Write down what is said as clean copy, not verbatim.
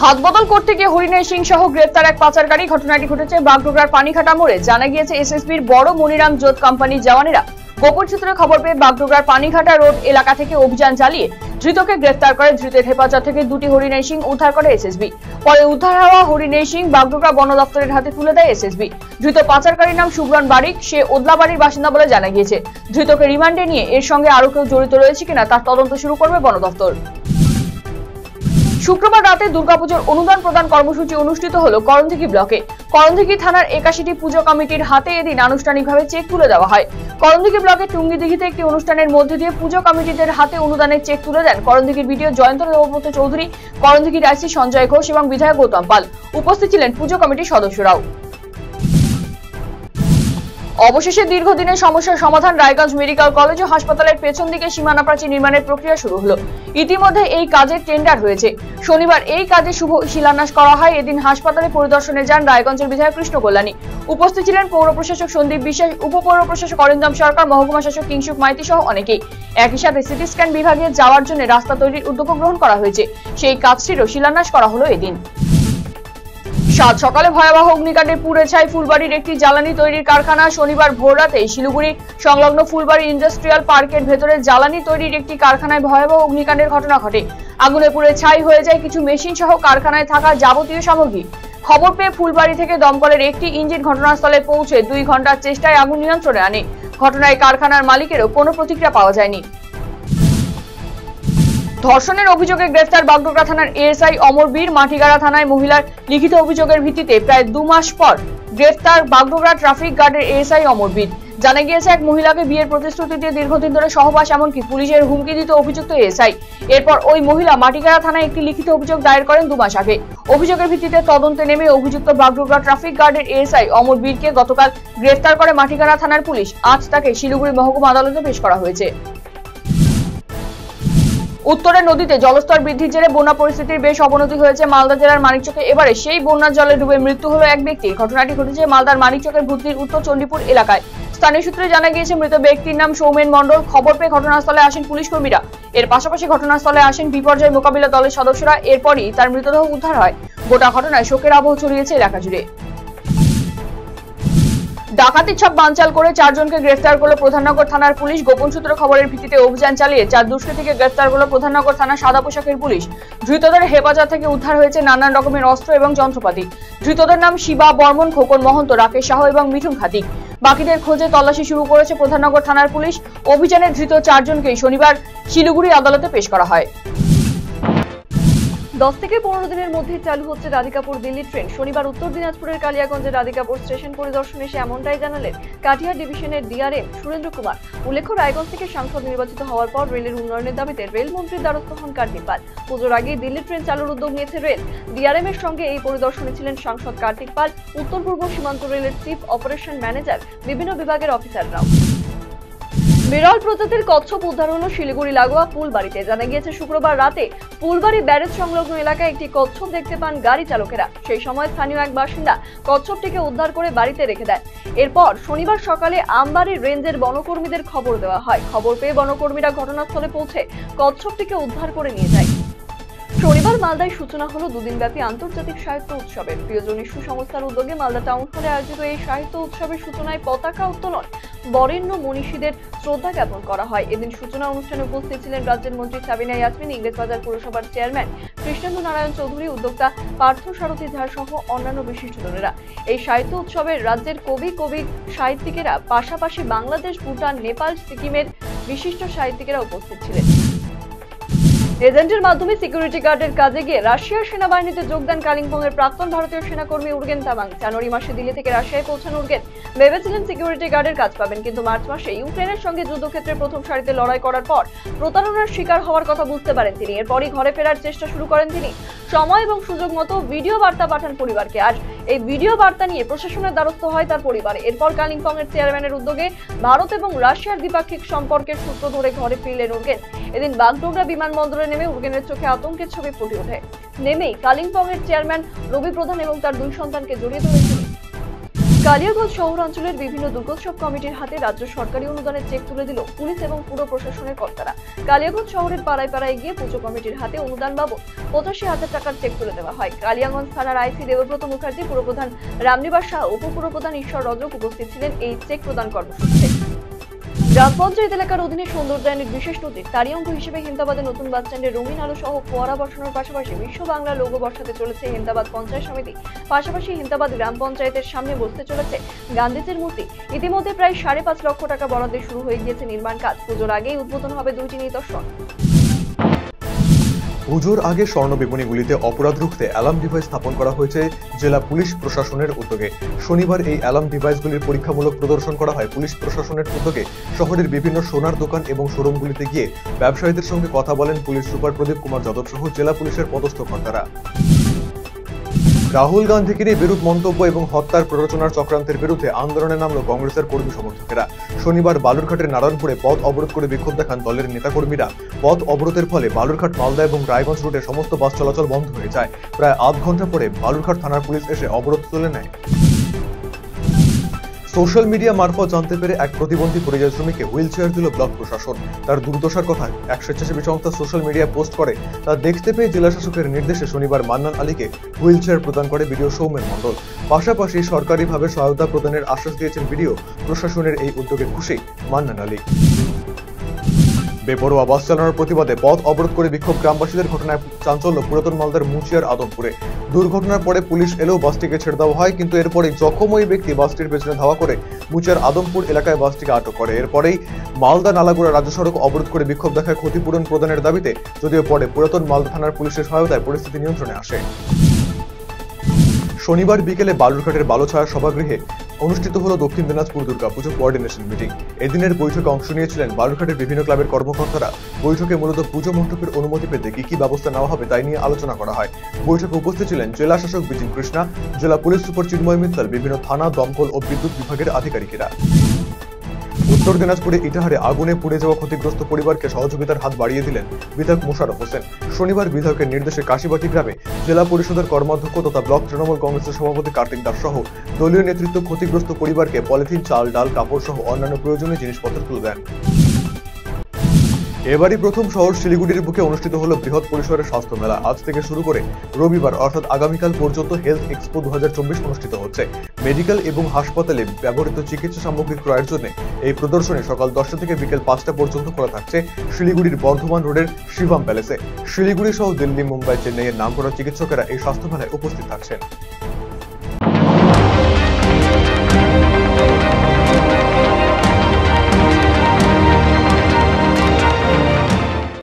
হাতবদল করতে গিয়ে হরিণের সিং সহ গ্রেফতার এক পাচারকারী। ঘটনাটি ঘটেছে বাগডোগরার পানিঘাটা মোড়ে। জানা গিয়েছে এসএসবির বড় মনিরাম জোত কোম্পানির জওয়ানেরা গোপন সূত্রে খবর পেয়ে বাগডোগরার পানিঘাটা রোড এলাকা থেকে অভিযান চালিয়ে ধৃতকে গ্রেফতার করে। ধৃতের হেফাজত থেকে দুটি হরিণের সিং উদ্ধার করে এসএসবি। পরে উদ্ধার হওয়া হরিণের সিং বাগডোগরা বন দপ্তরের হাতে তুলে দেয় এসএসবি। ধৃত পাচারকারীর নাম সুব্রন বারিক, সে ওদলাবাড়ির বাসিন্দা বলে জানা গিয়েছে। ধৃতকে রিমান্ডে নিয়ে এর সঙ্গে আরো কেউ জড়িত রয়েছে কিনা তার তদন্ত শুরু করবে বন দপ্তর। শুক্রবার রাতে দুর্গাপুজোর অনুদান প্রদান কর্মসূচি অনুষ্ঠিত হলো করণদিঘি ব্লকে। করণদিঘি থানার 81টি পুজো কমিটির হাতে এদিন আনুষ্ঠানিকভাবে চেক তুলে দেওয়া হয়। করণদিঘি ব্লকের টুঙ্গিদিঘিতে একটি অনুষ্ঠানের মধ্যে দিয়ে পুজো কমিটিদের হাতে অনুদানের চেক তুলে দেন করণদিঘির বিডিও জয়ন্ত দেবব্রত চৌধুরী, করণদিঘির আইসি সঞ্জয় ঘোষ এবং বিধায়ক গৌতম পাল। উপস্থিত ছিলেন পুজো কমিটির সদস্যরাও। অবশেষে দীর্ঘদিনের সমস্যার সমাধান। রায়গঞ্জ মেডিকেল কলেজ ও হাসপাতালের পেছন দিকে সীমানা প্রাচীর নির্মাণের প্রক্রিয়া শুরু হলো। ইতিমধ্যে এই কাজের টেন্ডার হয়েছে। শনিবার এই কাজে শুভ শিলান্যাস করা হয়। এদিন হাসপাতালে পরিদর্শনে যান রায়গঞ্জের বিধায়ক কৃষ্ণ কল্যাণী। উপস্থিত ছিলেন পৌর প্রশাসক সন্দীপ বিশ্বাস, উপপৌর প্রশাসক অরিন্দম সরকার, মহকুমা শাসক কিংসুক মাইতি সহ অনেকেই। একই সাথে সিটি স্ক্যান বিভাগে যাওয়ার জন্য রাস্তা তৈরির উদ্যোগ গ্রহণ করা হয়েছে। সেই কাজটিরও শিলান্যাস করা হলো এদিন। সাত সকালে ভয়াবহ অগ্নিকাণ্ডে পুড়ে ছাই ফুলবাড়ির একটি জ্বালানি তৈরির কারখানা। শনিবার ভোররাতে শিলিগুড়ি সংলগ্ন ফুলবাড়ি ইন্ডাস্ট্রিয়াল পার্কের ভেতরে জ্বালানি তৈরির একটি কারখানায় ভয়াবহ অগ্নিকাণ্ডের ঘটনা ঘটে। আগুনে পুড়ে ছাই হয়ে যায় কিছু মেশিন সহ কারখানায় থাকা যাবতীয় সামগ্রী। খবর পেয়ে ফুলবাড়ি থেকে দমকলের একটি ইঞ্জিন ঘটনাস্থলে পৌঁছে 2 ঘন্টার চেষ্টায় আগুন নিয়ন্ত্রণে আনে। ঘটনায় কারখানার মালিকেরও কোনো প্রতিক্রিয়া পাওয়া যায়নি। ধর্ষণের অভিযোগে গ্রেফতার বাগডোগরা থানার এএসআই অমর বীর। মাটিগাড়া থানায় মহিলার লিখিত অভিযোগের ভিত্তিতে প্রায় 2 মাস পর গ্রেফতার বাগডোগরা ট্রাফিক গার্ডের এএসআই অমর বীর। জানা গিয়েছে এক মহিলাকে বিয়ের প্রতিশ্রুতি দিয়ে দীর্ঘদিন ধরে সহবাস এমনকি পুলিশের হুমকি দিত অভিযুক্ত এএসআই। এরপর ওই মহিলা মাটিগাড়া থানায় একটি লিখিত অভিযোগ দায়ের করেন 2 মাস আগে। অভিযোগের ভিত্তিতে তদন্তে নেমে অভিযুক্ত বাগডোগরা ট্রাফিক গার্ডের এএসআই অমর বীরকে গতকাল গ্রেফতার করে মাটিগাড়া থানার পুলিশ। আজ তাকে শিলিগুড়ি মহকুমা আদালতে পেশ করা হয়েছে। উত্তরের নদীতে জলস্তর বৃদ্ধির জেরে বন্যা পরিস্থিতির বেশ অবনতি হয়েছে মালদা জেলার মানিকচকে। এবারে সেই বন্যার জলে ডুবে মৃত্যু হলো এক ব্যক্তির। ঘটনাটি ঘটেছে মালদার মানিকচকের ভূতনির উত্তর চণ্ডীপুর এলাকায়। স্থানীয় সূত্রে জানা গিয়েছে মৃত ব্যক্তির নাম সৌমেন মণ্ডল। খবর পেয়ে ঘটনাস্থলে আসেন পুলিশ কর্মীরা। এর পাশাপাশি ঘটনাস্থলে আসেন বিপর্যয় মোকাবিলা দলের সদস্যরা। এরপরই তার মৃতদেহ উদ্ধার হয়। গোটা ঘটনায় শোকের আবহ ছড়িয়েছে এলাকা জুড়ে। ডাকাতির ছক বানচাল করে 4 জনকে গ্রেফতার করল প্রধাননগর থানার পুলিশ। গোপন সূত্রে খবরের ভিত্তিতে অভিযান চালিয়ে 4 দুষ্কৃতীকে গ্রেফতার করল প্রধাননগর থানা সাদা পোশাকের পুলিশ। ধৃতদের হেফাজত থেকে উদ্ধার হয়েছে নানান রকমের অস্ত্র এবং যন্ত্রপাতি। ধৃতদের নাম শিবা বর্মন, খোকন মহন্ত, রাকেশ সাহা এবং মিঠুন খাতিক। বাকিদের খোঁজে তল্লাশি শুরু করেছে প্রধাননগর থানার পুলিশ। অভিযানে ধৃত 4 জনকেই শনিবার শিলিগুড়ি আদালতে পেশ করা হয়। 10 থেকে 15 দিনের মধ্যে চালু হচ্ছে রাধিকাপুর দিল্লি ট্রেন। শনিবার উত্তর দিনাজপুরের কালিয়াগঞ্জের রাধিকাপুর স্টেশন পরিদর্শনে এসে এমনটাই জানালেন কাটিহার ডিভিশনের ডিআরএম সুরেন্দ্র কুমার। উল্লেখ্য, রায়গঞ্জ থেকে সাংসদ নির্বাচিত হওয়ার পর রেলের উন্নয়নের দাবিতে রেলমন্ত্রীর দ্বারস্থ হন কার্তিক পাল। পুজোর আগেই দিল্লি ট্রেন চালুর উদ্যোগ নিয়েছে রেল। ডিআরএম এর সঙ্গে এই পরিদর্শনে ছিলেন সাংসদ কার্তিক পাল, উত্তর পূর্ব সীমান্ত রেলের চিফ অপারেশন ম্যানেজার, বিভিন্ন বিভাগের অফিসাররাও। বিরল প্রজাতির কচ্ছপ উদ্ধার হলো শিলিগুড়ি লাগোয়া ফুলবাড়িতে। জানা গিয়েছে শুক্রবার রাতে ফুলবাড়ি ব্যারেজ সংলগ্ন এলাকায় একটি কচ্ছপ দেখতে পান গাড়ি চালকেরা। সেই সময় স্থানীয় এক বাসিন্দা কচ্ছপটিকে উদ্ধার করে বাড়িতে রেখে দেন। এরপর শনিবার সকালে আমবাড়ি রেঞ্জের বনকর্মীদের খবর দেওয়া হয়। খবর পেয়ে বনকর্মীরা ঘটনাস্থলে পৌঁছে কচ্ছপটিকে উদ্ধার করে নিয়ে যায়। শনিবার মালদায় সূচনা হলো 2 দিনব্যাপী আন্তর্জাতিক সাহিত্য উৎসবের। প্রিয়জন ইস্যু সংস্থার উদ্যোগে মালদা টাউন হলে আয়োজিত এই সাহিত্য উৎসবের সূচনায় পতাকা উত্তোলন, বরেণ্য মনীষীদের শ্রদ্ধা জ্ঞাপন করা হয়। এদিন সূচনা অনুষ্ঠানে উপস্থিত ছিলেন রাজ্যের মন্ত্রী সাবিনা ইয়াসমিন, ইংরেজবাজার পুরসভার চেয়ারম্যান কৃষ্ণেন্দু নারায়ণ চৌধুরী, উদ্যোক্তা পার্থ সারথী ঝা সহ অন্যান্য বিশিষ্টজনেরা। এই সাহিত্য উৎসবে রাজ্যের কবি সাহিত্যিকেরা পাশাপাশি বাংলাদেশ, ভুটান, নেপাল, সিকিমের বিশিষ্ট সাহিত্যিকেরা উপস্থিত ছিলেন। এজেন্টের মাধ্যমে সিকিউরিটি গার্ডের কাজে গিয়ে রাশিয়ার সেনাবাহিনীতে যোগ দেন কালিম্পংয়ের প্রাক্তন ভারতীয় সেনাকর্মী উর্গেন তামাং। জানুয়ারি মাসে দিল্লি থেকে রাশিয়ায় পৌঁছান উর্গেন। ভেবেছিলেন সিকিউরিটি গার্ডের কাজ পাবেন, কিন্তু মার্চ মাসে ইউক্রেনের সঙ্গে যুদ্ধক্ষেত্রে প্রথম সারিতে লড়াই করার পর প্রতারণার শিকার হওয়ার কথা বুঝতে পারেন তিনি। এরপরই ঘরে ফেরার চেষ্টা শুরু করেন তিনি। সময় এবং সুযোগ মতো ভিডিও বার্তা পাঠান পরিবারকে। আজ এই ভিডিও বার্তা নিয়ে প্রশাসনের দ্বারস্থ হয় তার পরিবার। এরপর কালিম্পংয়ের চেয়ারম্যানের উদ্যোগে ভারত এবং রাশিয়ার দ্বিপাক্ষিক সম্পর্কের সূত্র ধরে ঘরে ফিরলেন উর্গেন। এদিন বাগডোগরা বিমানবন্দরে নেমে উর্গেনের চোখে আতঙ্কের ছবি ফুটে ওঠে। নেমেই কালিম্পংয়ের চেয়ারম্যান রবি প্রধান এবং তার 2 সন্তানকে জড়িয়ে ধরেছিলেন। কালিয়াগঞ্জ শহরাঞ্চলের বিভিন্ন দুর্গোৎসব কমিটির হাতে রাজ্য সরকারি অনুদানের চেক তুলে দিল পুলিশ এবং পুর প্রশাসনের কর্তারা। কালিয়াগঞ্জ শহরের পাড়ায় পাড়ায় গিয়ে পুজো কমিটির হাতে অনুদান বাবদ 85,000 টাকার চেক তুলে দেওয়া হয়। কালিয়াগঞ্জ থানার আইসি দেবব্রত মুখার্জি, পুরপ্রধান রামনিবাস শাহ, উপপুরপ্রধান ঈশ্বর রজক উপস্থিত ছিলেন এই চেক প্রদান কর্মসূচিতে। গ্রাম পঞ্চায়েত এলাকার অধীনে সৌন্দর্যায়নের বিশেষ নদীর তারই অঙ্গ হিসেবে হেমতাবাদে নতুন বাস স্ট্যান্ডে রঙিন আলো সহ ফোয়ারা বসানোর পাশাপাশি বিশ্ব বাংলা লোগো বসাতে চলেছে হেমতাবাদ পঞ্চায়েত সমিতি। পাশাপাশি হেমতাবাদ গ্রাম পঞ্চায়েতের সামনে বসতে চলেছে গান্ধীজির মূর্তি। ইতিমধ্যে প্রায় 5.5 লক্ষ টাকা বরাদ্দে শুরু হয়ে গিয়েছে নির্মাণ কাজ। পুজোর আগেই উদ্বোধন হবে 2টি নিদর্শন। পুজোর আগে স্বর্ণ বিপণীগুলিতে অপরাধ রুখতে অ্যালার্ম ডিভাইস স্থাপন করা হয়েছে জেলা পুলিশ প্রশাসনের উদ্যোগে। শনিবার এই অ্যালার্ম ডিভাইসগুলির পরীক্ষামূলক প্রদর্শন করা হয় পুলিশ প্রশাসনের উদ্যোগে। শহরের বিভিন্ন সোনার দোকান এবং শোরুমগুলিতে গিয়ে ব্যবসায়ীদের সঙ্গে কথা বলেন পুলিশ সুপার প্রদীপ কুমার যাদব সহ জেলা পুলিশের পদস্থ কর্তারা। রাহুল গান্ধীকে নিয়ে বিরূপ মন্তব্য এবং হত্যার প্ররোচনার চক্রান্তের বিরুদ্ধে আন্দোলনে নামল কংগ্রেসের কর্মী সমর্থকেরা। শনিবার বালুরঘাটের নারায়ণপুরে পথ অবরোধ করে বিক্ষোভ দেখান দলের নেতাকর্মীরা। পথ অবরোধের ফলে বালুরঘাট, মালদা এবং রায়গঞ্জ রুটে সমস্ত বাস চলাচল বন্ধ হয়ে যায়। প্রায় আধ ঘন্টা পরে বালুরঘাট থানার পুলিশ এসে অবরোধ তুলে নেয়। সোশ্যাল মিডিয়া মারফত জানতে পেরে এক প্রতিবন্ধী পরিযায়ী শ্রমিককে হুইল চেয়ার দিল ব্লক প্রশাসন। তার দুর্দশার কথা এক স্বেচ্ছাসেবী সংস্থা সোশ্যাল মিডিয়া পোস্ট করে। তা দেখতে পেয়ে জেলা শাসকের নির্দেশে শনিবার মান্নান আলীকে হুইল চেয়ার প্রদান করে বিডিও সৌমেন মণ্ডল। পাশাপাশি সরকারিভাবে সহায়তা প্রদানের আশ্বাস দিয়েছেন বিডিও। প্রশাসনের এই উদ্যোগে খুশি মান্নান আলী। বেপরোয়া বাস চালানোর প্রতিবাদে পথ অবরোধ করে বিক্ষোভ গ্রামবাসীদের ঘটনায় চাঞ্চল্য পুরাতন মালদার মুচিয়ার আদমপুরে। দুর্ঘটনার পরে পুলিশ এলেও বাসটিকে ছেড়ে দেওয়া হয়, কিন্তু এরপরে জখম ওই ব্যক্তি বাসটির পেছনে ধাওয়া করে মুচিয়ার আদমপুর এলাকায় বাসটিকে আটক করে। এরপরেই মালদা নালাগোড়া রাজ্য সড়ক অবরোধ করে বিক্ষোভ দেখায় ক্ষতিপূরণ প্রদানের দাবিতে, যদিও পরে পুরাতন মালদা থানার পুলিশের সহায়তায় পরিস্থিতি নিয়ন্ত্রণে আসে। শনিবার বিকেলে বালুরঘাটের বালুছায়া সভাগৃহে অনুষ্ঠিত হলো দক্ষিণ দিনাজপুর দুর্গাপুজো কোঅর্ডিনেশন মিটিং। এদিনের বৈঠকে অংশ নিয়েছিলেন বালুরঘাটের বিভিন্ন ক্লাবের কর্মকর্তারা। বৈঠকে মূলত পুজো মণ্ডপের অনুমতি পেতে কি ব্যবস্থা নেওয়া হবে তাই নিয়ে আলোচনা করা হয়। বৈঠকে উপস্থিত ছিলেন জেলা শাসক বিজিন কৃষ্ণা, জেলা পুলিশ সুপার চিন্ময় মিত্তাল, বিভিন্ন থানা, দমকল ও বিদ্যুৎ বিভাগের আধিকারিকেরা। উত্তর দিনাজপুরে ইটাহারে আগুনে পুড়ে যাওয়া ক্ষতিগ্রস্ত পরিবারকে সহযোগিতার হাত বাড়িয়ে দিলেন বিধায়ক মোশাররফ হোসেন। শনিবার বিধায়কের নির্দেশে কাশীবাটি গ্রামে জেলা পরিষদের কর্মাধ্যক্ষ তথা ব্লক তৃণমূল কংগ্রেসের সভাপতি কার্তিক দাস সহ দলীয় নেতৃত্ব ক্ষতিগ্রস্ত পরিবারকে পলিথিন, চাল, ডাল, কাপড় সহ অন্যান্য প্রয়োজনীয় জিনিসপত্র তুলে দেন। এবারই প্রথম শহর শিলিগুড়ির বুকে অনুষ্ঠিত হলো বৃহৎ পরিসরের স্বাস্থ্য মেলা। আজ থেকে শুরু করে রবিবার অর্থাৎ আগামীকাল পর্যন্ত হেলথ এক্সপো 2024 অনুষ্ঠিত হচ্ছে। মেডিকেল এবং হাসপাতালে ব্যবহৃত চিকিৎসা সামগ্রী ক্রয়ের জন্য এই প্রদর্শনী সকাল 10টা থেকে বিকেল 5টা পর্যন্ত খোলা থাকছে শিলিগুড়ির বর্ধমান রোডের শিভাম প্যালেসে। শিলিগুড়ি সহ দিল্লি, মুম্বাই, চেন্নাইয়ের নামকরা চিকিৎসকেরা এই স্বাস্থ্য মেলায় উপস্থিত থাকছেন।